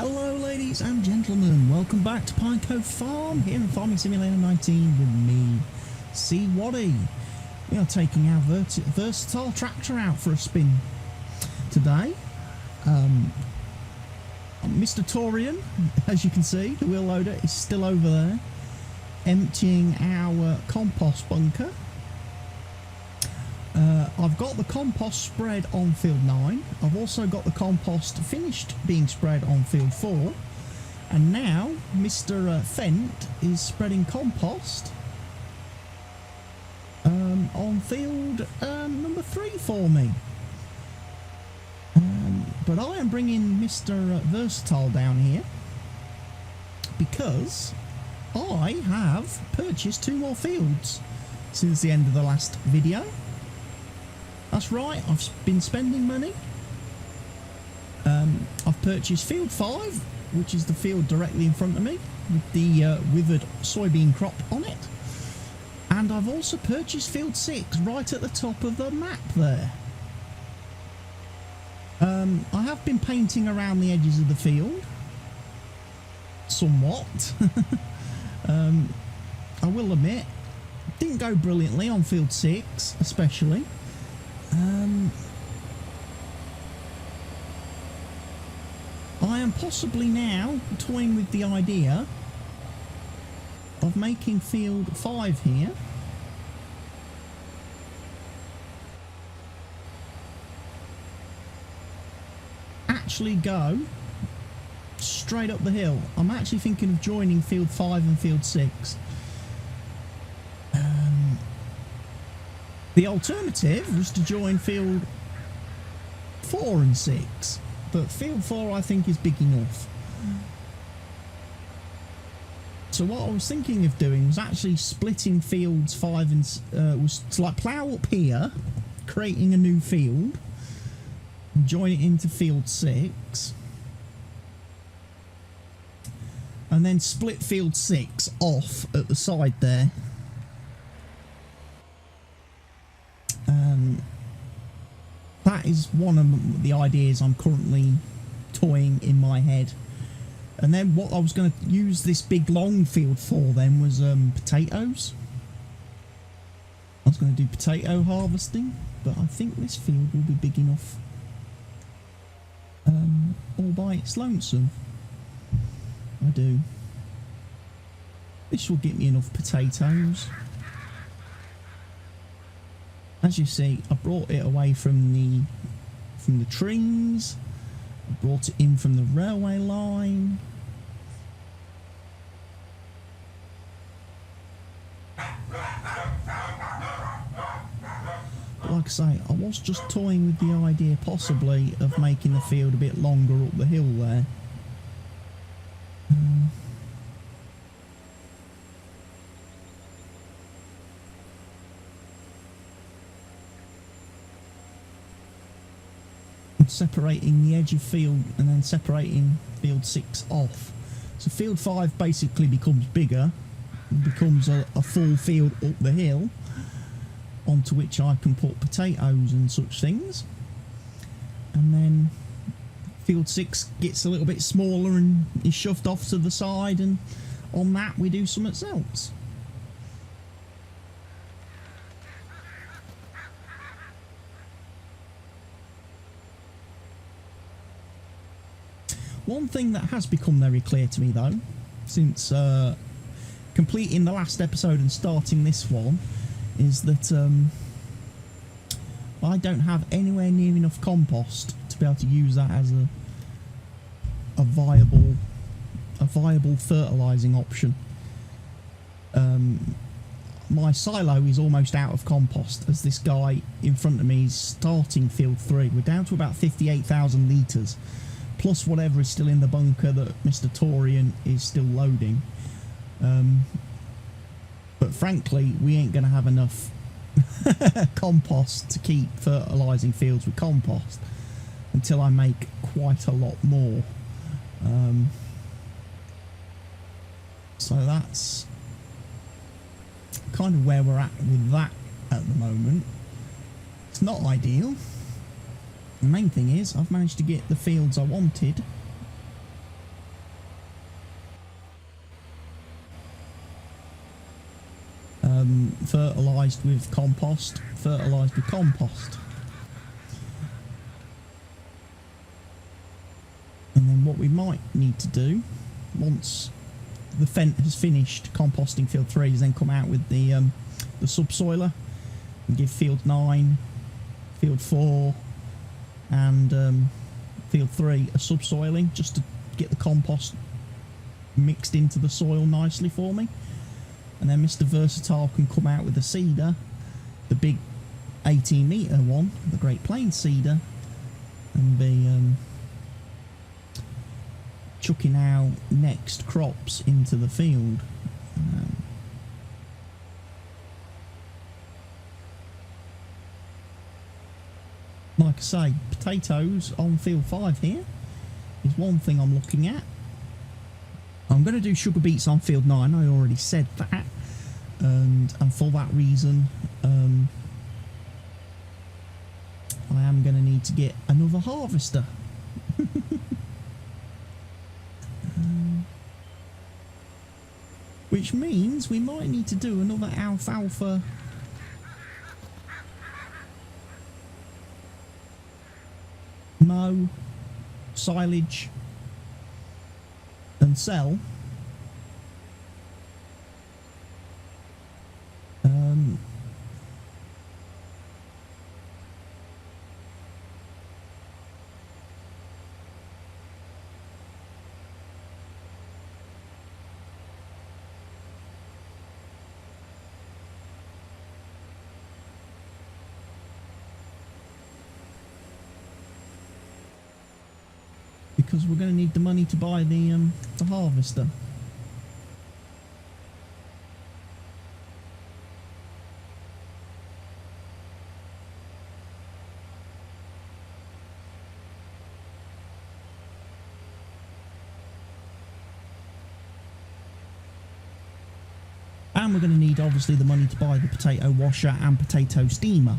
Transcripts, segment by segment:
Hello ladies and gentlemen, welcome back to Pine Cove Farm here in Farming Simulator 19 with me, CWATTY. We are taking our versatile tractor out for a spin today. Mr. Torian, as you can see, the wheel loader is still over there emptying our compost bunker. I've got the compost spread on field 9. I've also got the compost finished being spread on field 4. And now Mr. Fent is spreading compost on field number 3 for me. But I am bringing Mr. Versatile down here because I have purchased 2 more fields since the end of the last video. That's right, I've been spending money. I've purchased field 5, which is the field directly in front of me with the withered soybean crop on it. And I've also purchased field 6 right at the top of the map there. I have been painting around the edges of the field somewhat. I will admit, didn't go brilliantly on field 6 especially. I am possibly now toying with the idea of making field 5 here actually go straight up the hill. I'm actually thinking of joining field 5 and field 6. The alternative was to join field 4 and 6, but field 4 I think is big enough. So what I was thinking of doing was actually splitting fields 5 and was to like plough up here, creating a new field, and join it into field 6, and then split field 6 off at the side there. That is one of the ideas I'm currently toying in my head. And then what I was going to use this big long field for then was potatoes. I was going to do potato harvesting, but I think this field will be big enough all by its lonesome. I do. This will get me enough potatoes. As you see, I brought it away from the trees. I brought it in from the railway line. But like I say, I was just toying with the idea possibly of making the field a bit longer up the hill there. Separating the edge of field and then separating field 6 off, so field 5 basically becomes bigger and becomes a full field up the hill onto which I can put potatoes and such things, and then field 6 gets a little bit smaller and is shoved off to the side, and on that we do something else. One thing that has become very clear to me though, since completing the last episode and starting this one, is that I don't have anywhere near enough compost to be able to use that as a viable fertilising option. My silo is almost out of compost, as this guy in front of me is starting field 3. We're down to about 58,000 litres. Plus whatever is still in the bunker that Mr. Torian is still loading. But frankly, we ain't going to have enough compost to keep fertilising fields with compost until I make quite a lot more. So that's kind of where we're at with that at the moment. It's not ideal. The main thing is I've managed to get the fields I wanted fertilised with compost, fertilised with compost. And then what we might need to do, once the Fent has finished composting field 3, is then come out with the subsoiler and give field 9, field 4 and field 3 a subsoiling, just to get the compost mixed into the soil nicely for me. And then Mr. Versatile can come out with a seeder, the big 18 metre one, the Great Plains seeder, and be chucking our next crops into the field. Like I say, potatoes on field 5 here is one thing I'm looking at. I'm going to do sugar beets on field 9, I already said that, and for that reason I am going to need to get another harvester. Which means we might need to do another alfalfa mow, silage and sell. Because we're going to need the money to buy the harvester. And we're going to need obviously the money to buy the potato washer and potato steamer.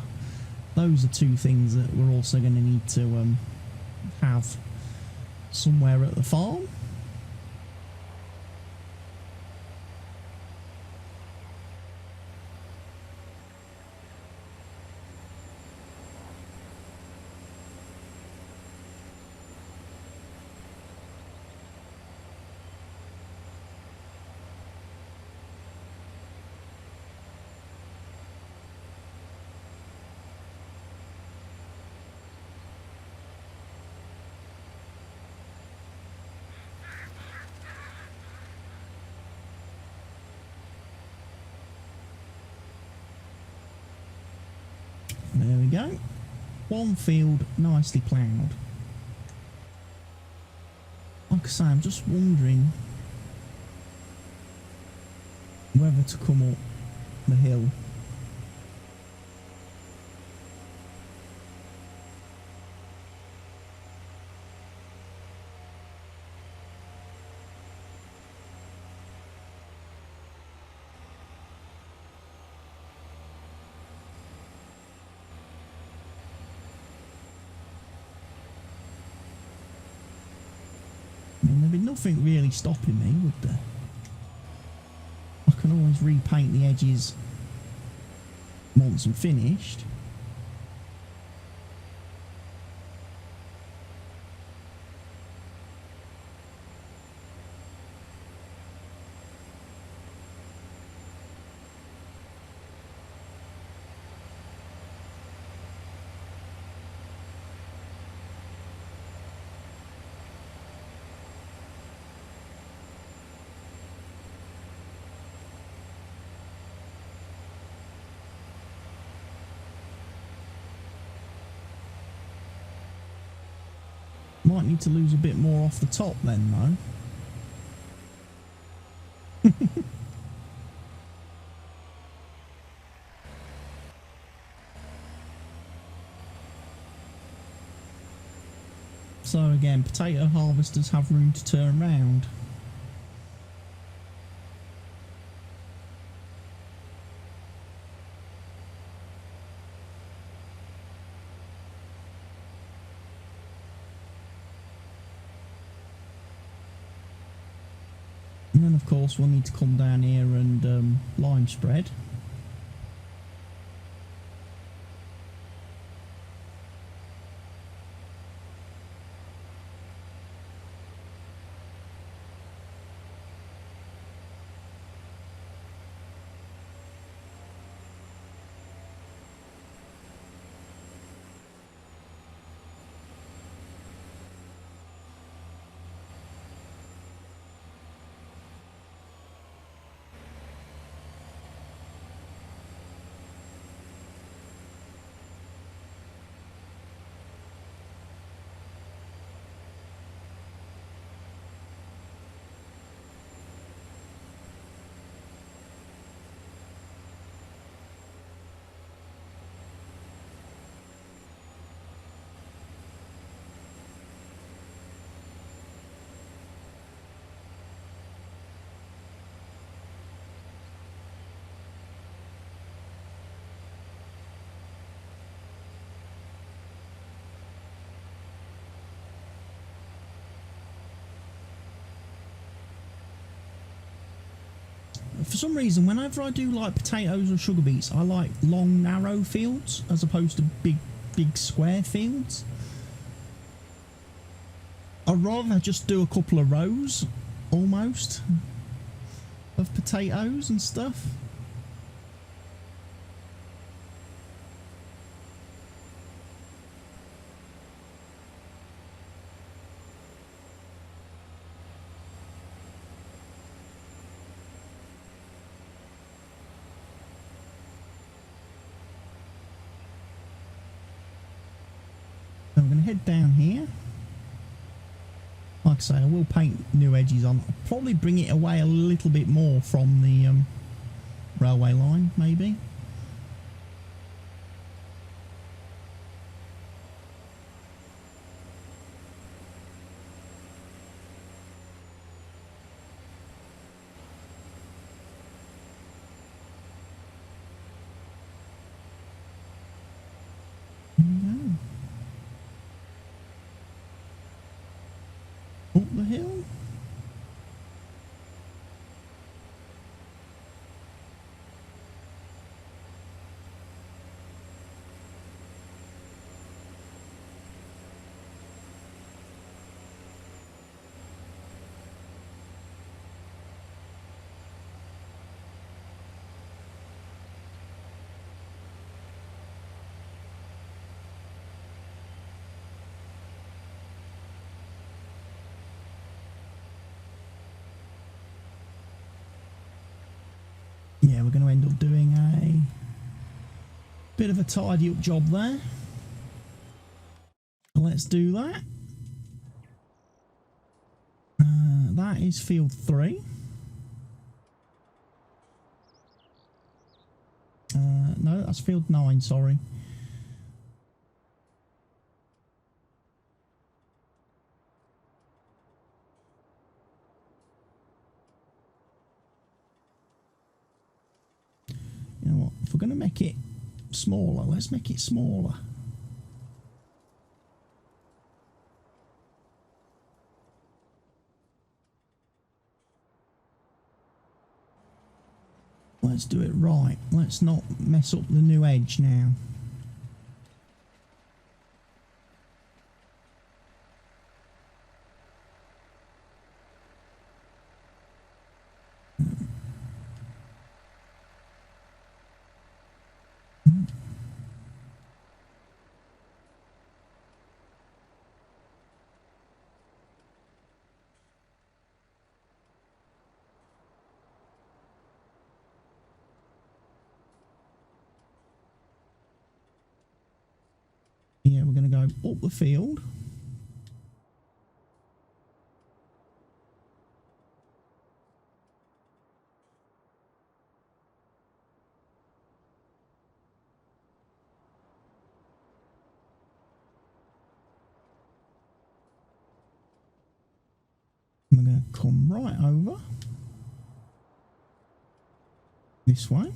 Those are two things that we're also going to need to have somewhere at the farm. There we go. One field nicely ploughed. Like I say, I'm just wondering whether to come up the hill. There'd be nothing really stopping me, would there? I can always repaint the edges once I'm finished. Might need to lose a bit more off the top then, though. So again, potato harvesters have room to turn round. And then of course we'll need to come down here and lime spread. For some reason, whenever I do like potatoes or sugar beets, I like long, narrow fields as opposed to big square fields. I'd rather just do a couple of rows, almost, of potatoes and stuff. So I'm going to head down here. Like I say, I will paint new edges on. I'll probably bring it away a little bit more from the railway line, maybe. Up the hill. Yeah, we're going to end up doing a bit of a tidy up job there. Let's do that. That is field 3. No, that's field 9, sorry. You know what, if we're going to make it smaller, let's make it smaller. Let's do it right. Let's not mess up the new edge now. Yeah, we're going to go up the field. And we're going to come right over this way.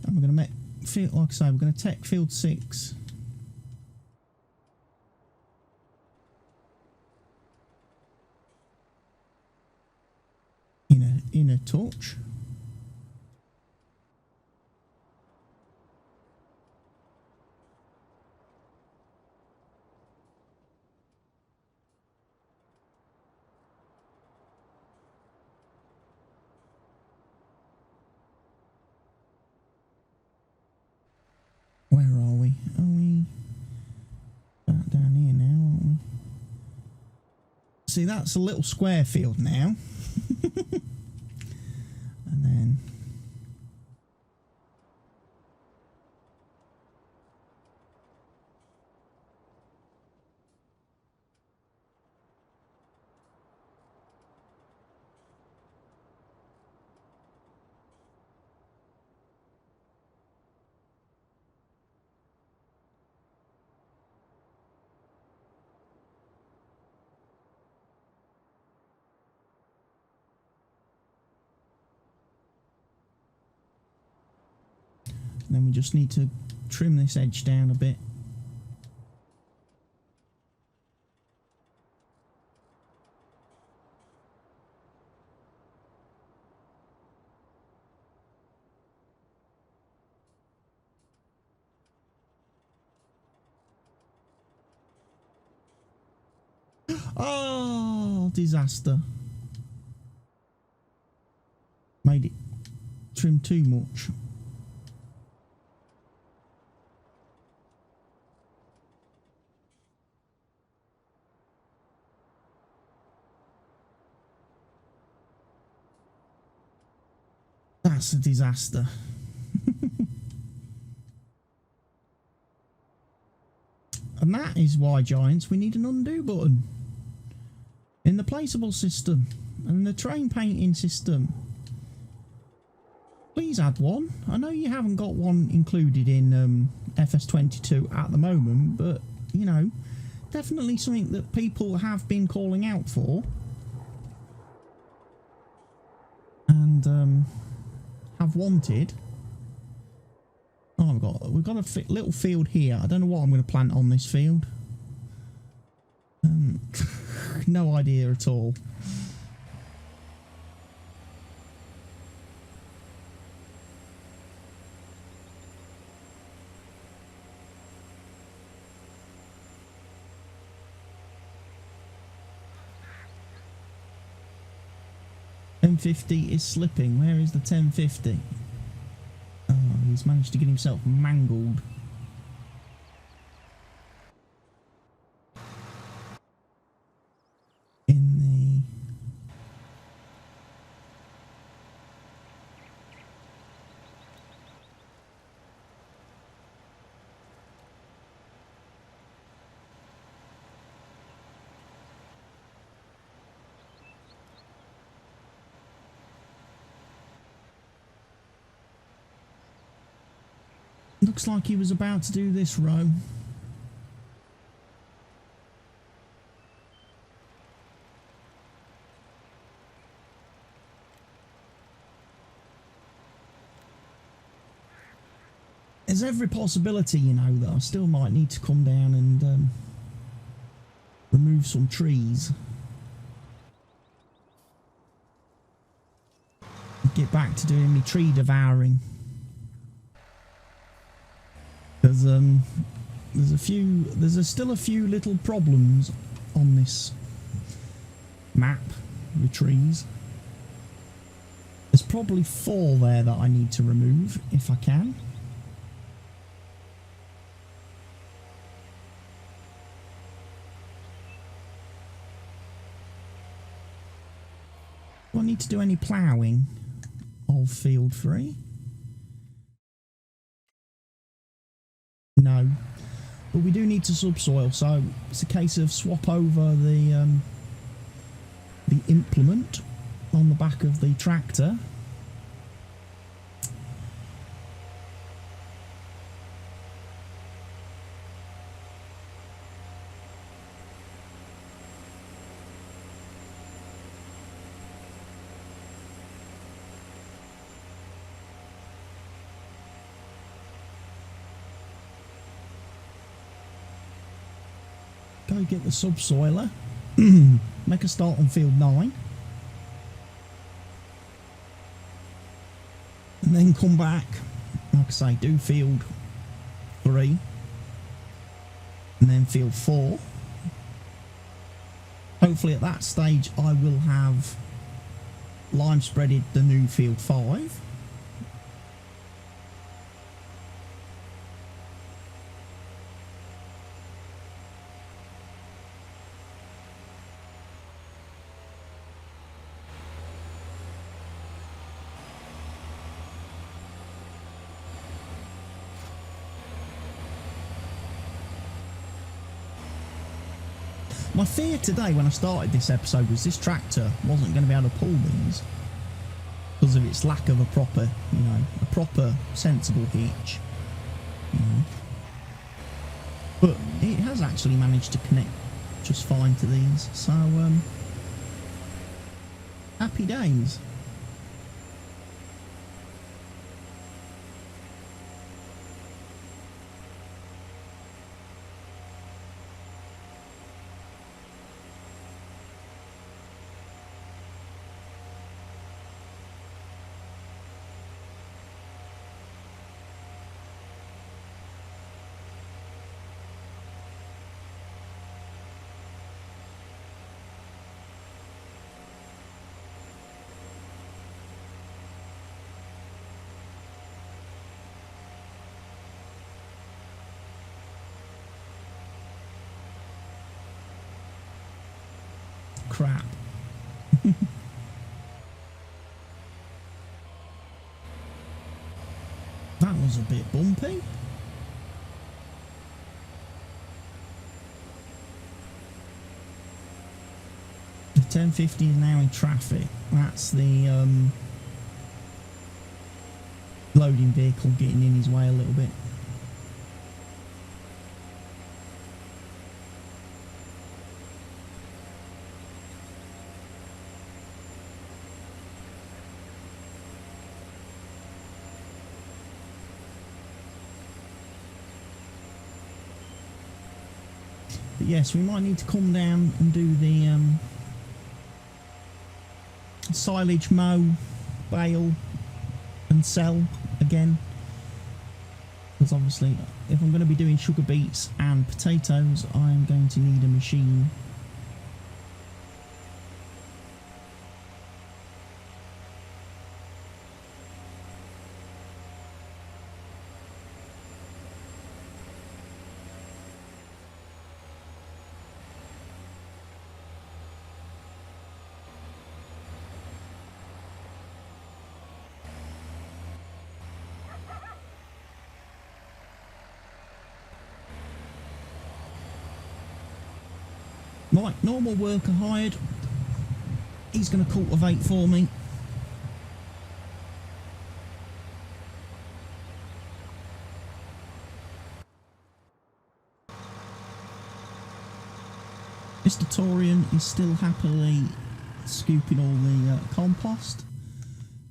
And we're going to make field, like I say, we're going to take field 6 in a touch. Where are we? Are we back down here now, aren't we? See, that's a little square field now. And then we just need to trim this edge down a bit. Oh, disaster. Made it trim too much. That's a disaster. And that is why, Giants, we need an undo button in the placeable system and the terrain painting system. Please add one. I know you haven't got one included in FS22 at the moment, but, you know, definitely something that people have been calling out for. And have wanted. Oh, we've got a little field here. I don't know what I'm going to plant on this field. No idea at all. $10.50 is slipping. Where is the $10.50? Oh, he's managed to get himself mangled. In the... Looks like he was about to do this row. There's every possibility, you know, that I still might need to come down and remove some trees. Get back to doing my tree devouring. Because there's still a few little problems on this map with trees. There's probably 4 there that I need to remove if I can. Do I need to do any ploughing of field 3? No, but we do need to subsoil, so it's a case of swap over the implement on the back of the tractor. Go get the subsoiler, make a start on field 9, and then come back, like I say, do field 3, and then field 4. Hopefully at that stage I will have lime spreaded the new field 5. My fear today when I started this episode was this tractor wasn't going to be able to pull these because of its lack of a proper, you know, a proper sensible hitch. You know. But it has actually managed to connect just fine to these, so happy days. crap. That was a bit bumpy. The 1050 is now in traffic. That's the loading vehicle getting in his way a little bit. But yes, we might need to come down and do the silage, mow, bale and sell again, because obviously if I'm going to be doing sugar beets and potatoes, I'm going to need a machine. Right, normal worker hired. He's going to cultivate for me. Mr. Torian is still happily scooping all the compost,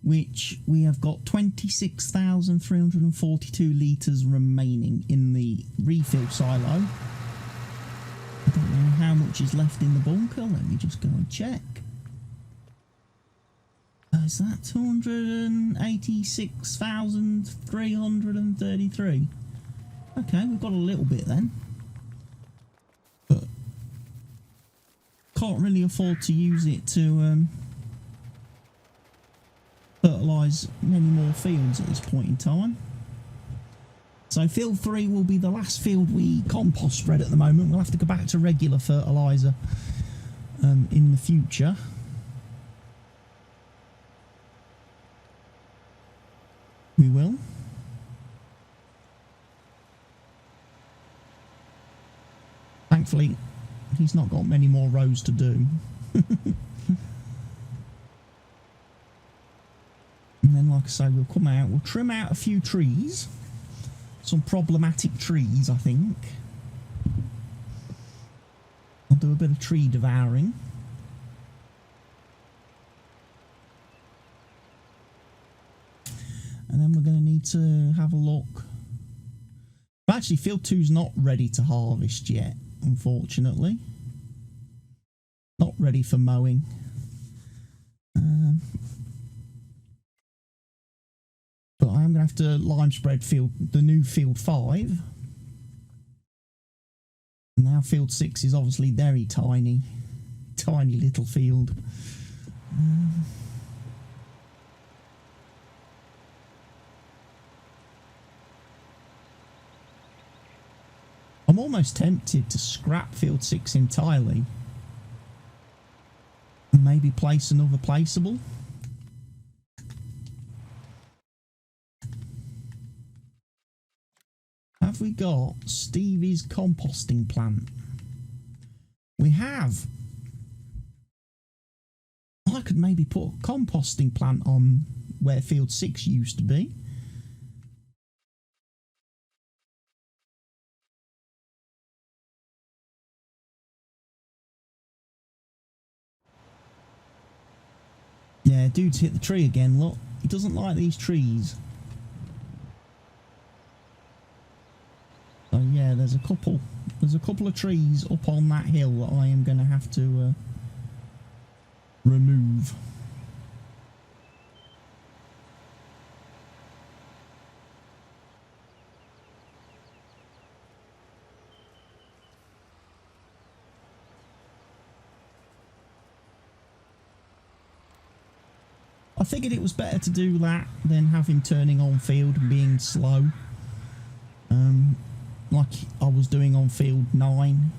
which we have got 26,342 litres remaining in the refill silo. I don't know how much is left in the bunker. Let me just go and check. Is that 286,333? Okay, we've got a little bit then. But can't really afford to use it to fertilise many more fields at this point in time. So field 3 will be the last field we compost spread at the moment. We'll have to go back to regular fertiliser in the future. We will. Thankfully, he's not got many more rows to do. And then, like I say, we'll come out, we'll trim out a few trees. Some problematic trees, I think. I'll do a bit of tree devouring. And then we're going to need to have a look. But actually, field 2's not ready to harvest yet, unfortunately. Not ready for mowing. But I am going to have to lime spread the new field 5. And now field 6 is obviously very tiny. Tiny little field. I'm almost tempted to scrap field 6 entirely. And maybe place another placeable. Have we got Stevie's composting plant? We have. I could maybe put a composting plant on where field 6 used to be. Yeah, dude's hit the tree again, look. He doesn't like these trees. So yeah, there's a couple of trees up on that hill that I am going to have to remove. I figured it was better to do that than have him turning on field and being slow. Like I was doing on field 9.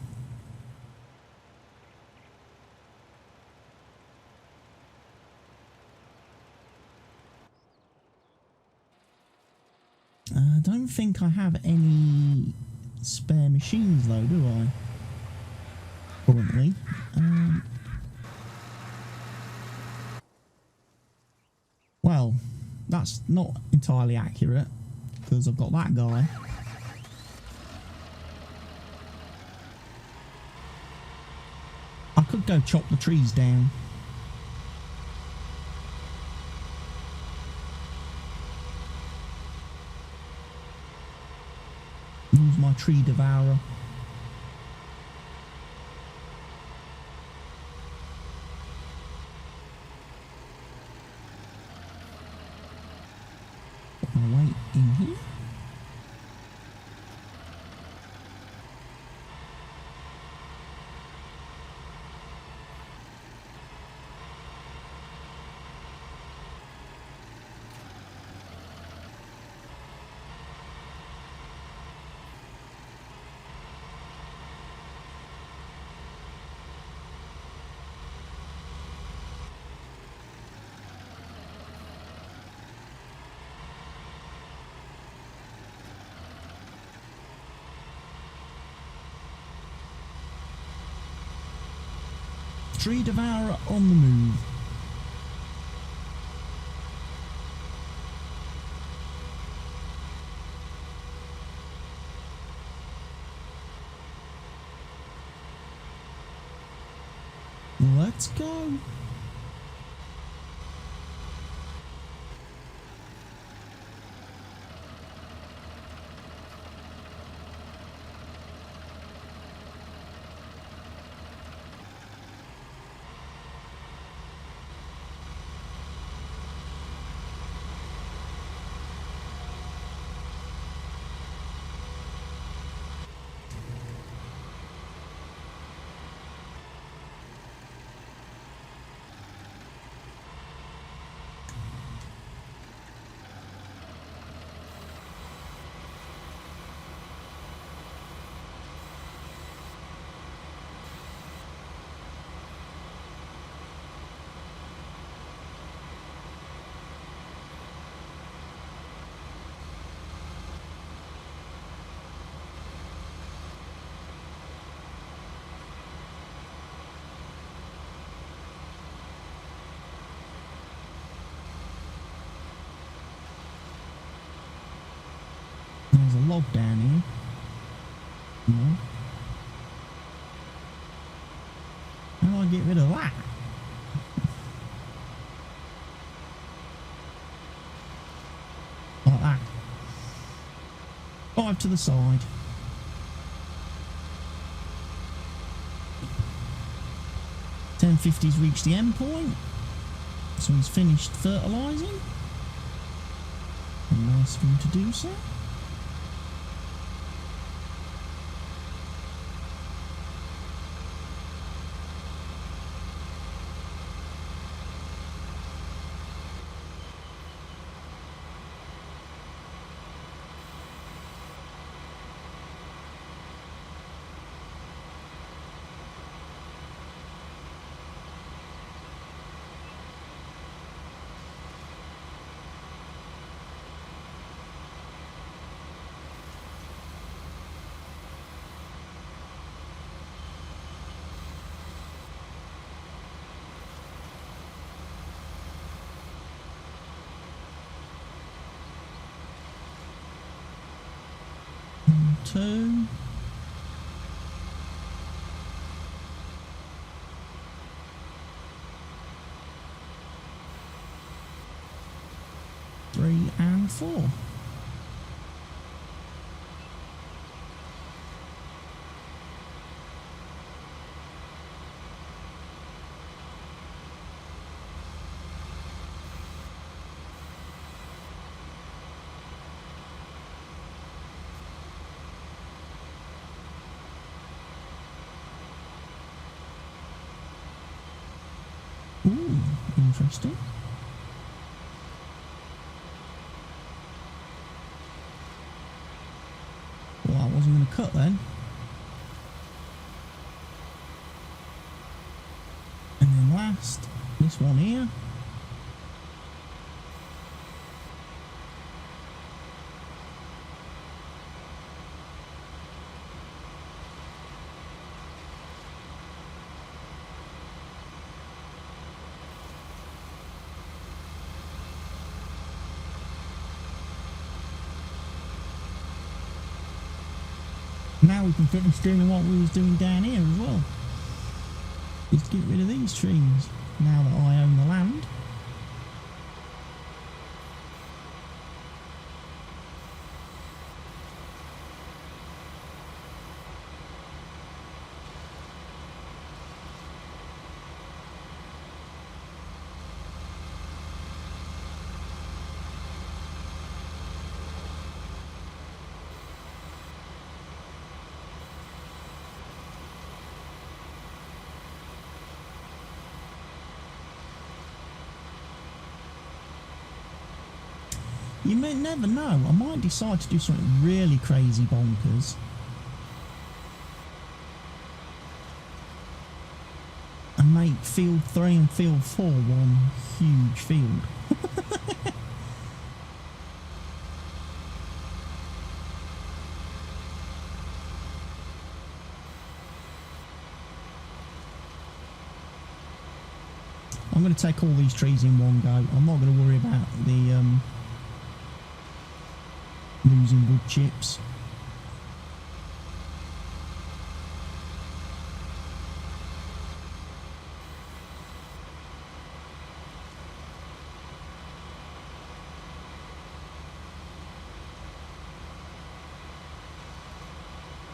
think I have any spare machines though, do I? Currently. Well, that's not entirely accurate because I've got that guy. I could go chop the trees down. Use my tree devourer. Put my weight in here. Tree devourer on the move. Let's go. There's a log down here. No. How do I get rid of that? Like that. 5 to the side. .1050's reached the end point. So he's finished fertilising. And nice of him to do so. Two. Three and 4. Ooh, interesting. Well, I wasn't going to cut then. And then last, this one here. Now we can finish doing what we was doing down here as well. Just get rid of these trees now that I own the land. You may never know, I might decide to do something really crazy bonkers and make field 3 and field 4 one huge field. I'm going to take all these trees in one go. I'm not going to worry about the losing wood chips.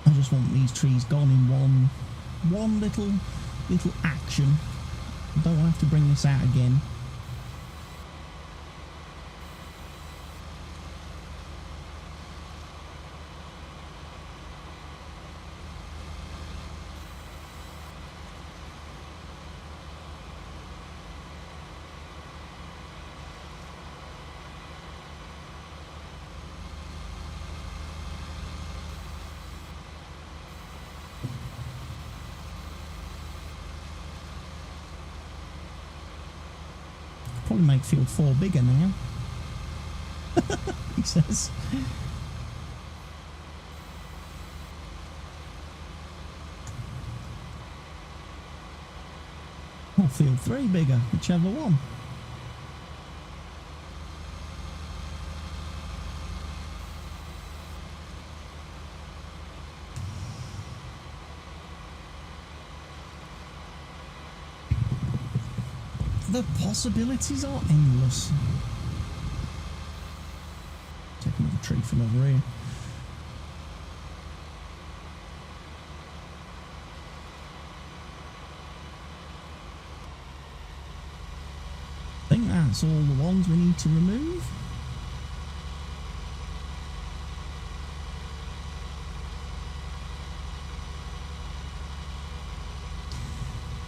I just want these trees gone in one little action. I don't want to have to bring this out again. Probably make field 4 bigger now. He says. Or field 3 bigger, whichever one. The possibilities are endless. Take another tree from over here. I think that's all the ones we need to remove.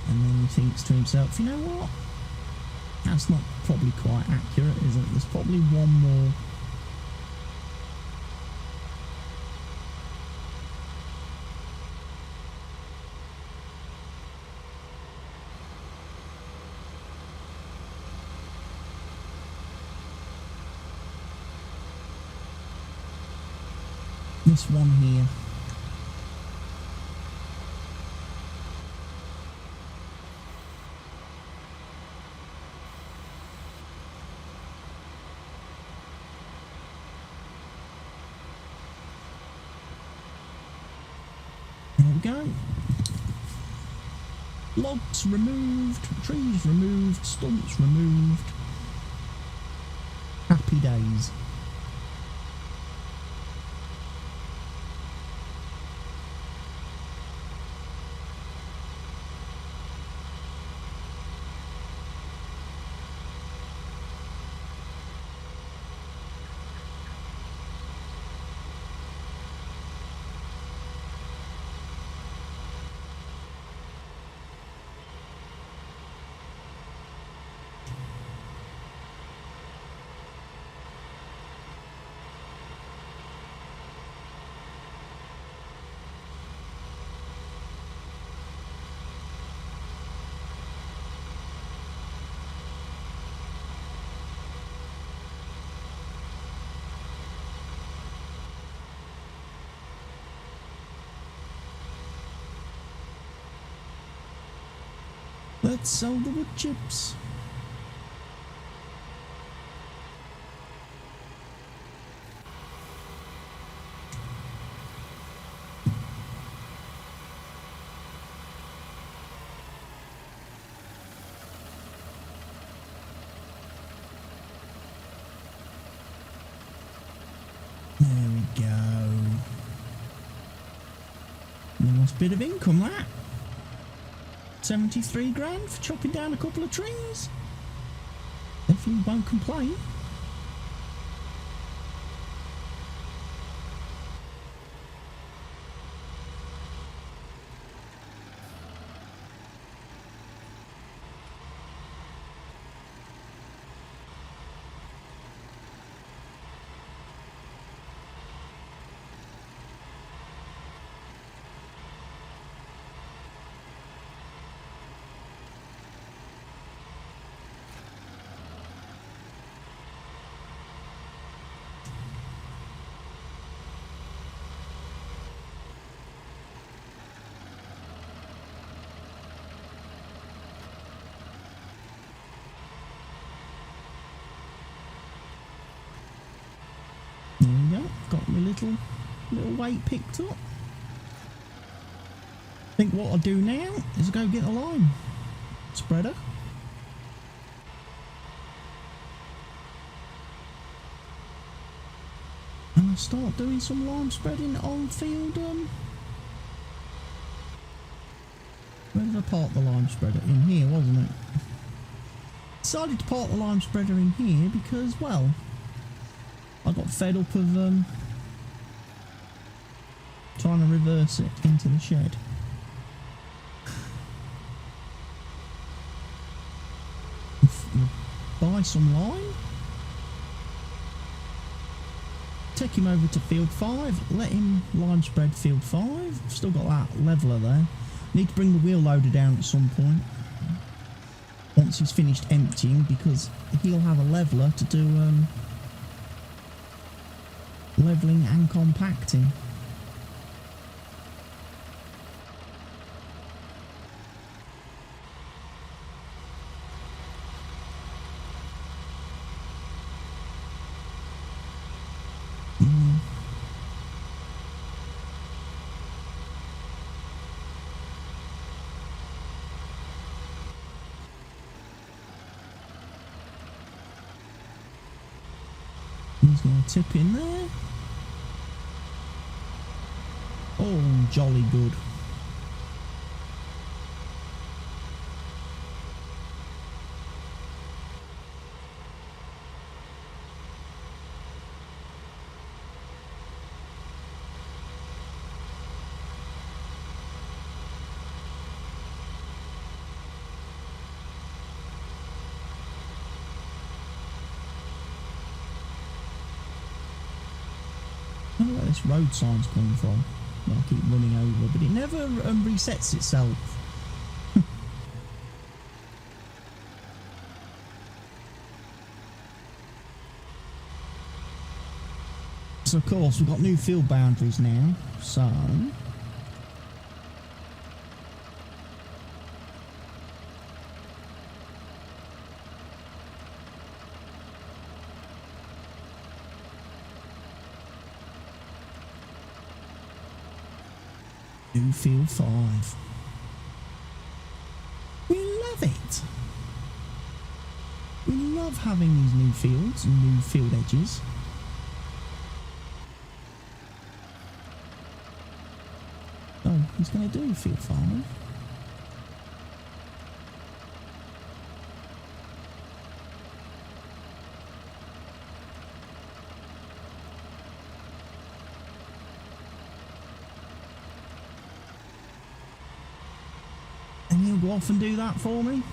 And then he thinks to himself, you know what? That's not probably quite accurate, is it? There's probably one more. This one here. There we go. Logs removed, trees removed, stumps removed. Happy days. Let's sell the wood chips. go. Nice bit of income, that. 73 grand for chopping down a couple of trees. Definitely won't complain. There we go, got my little weight picked up. I think what I'll do now is go get a lime spreader. And I'll start doing some lime spreading on field. Where did I park the lime spreader? In here, wasn't it? Decided to park the lime spreader in here because, well, I got fed up of trying to reverse it into the shed. Buy some lime, take him over to field 5, let him lime spread field 5. Still got that leveler there. Need to bring the wheel loader down at some point once he's finished emptying, because he'll have a leveler to do levelling and compacting. He's going to tip in there. Oh, jolly good. I don't know where this road sign's coming from. That I keep running over, but it never resets itself. So of course we've got new field boundaries now, so new field 5. We love it. We love having these new fields and new field edges. Oh, he's going to do field 5. And he'll go off and do that for me.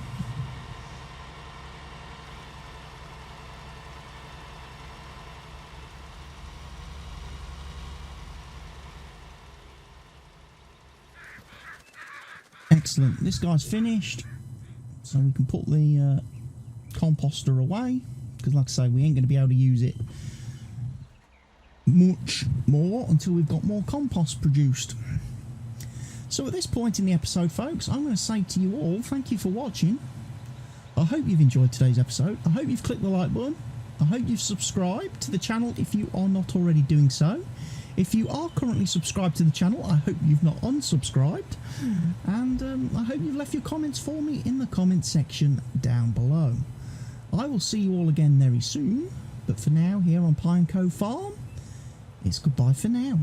Excellent. This guy's finished, so we can put the composter away, because like I say, we ain't going to be able to use it much more until we've got more compost produced. So at this point in the episode, folks, I'm going to say to you all, thank you for watching. I hope you've enjoyed today's episode. I hope you've clicked the like button. I hope you've subscribed to the channel if you are not already doing so. If you are currently subscribed to the channel, I hope you've not unsubscribed. And I hope you've left your comments for me in the comment section down below. I will see you all again very soon. But for now, here on Pine Cove Farm, it's goodbye for now.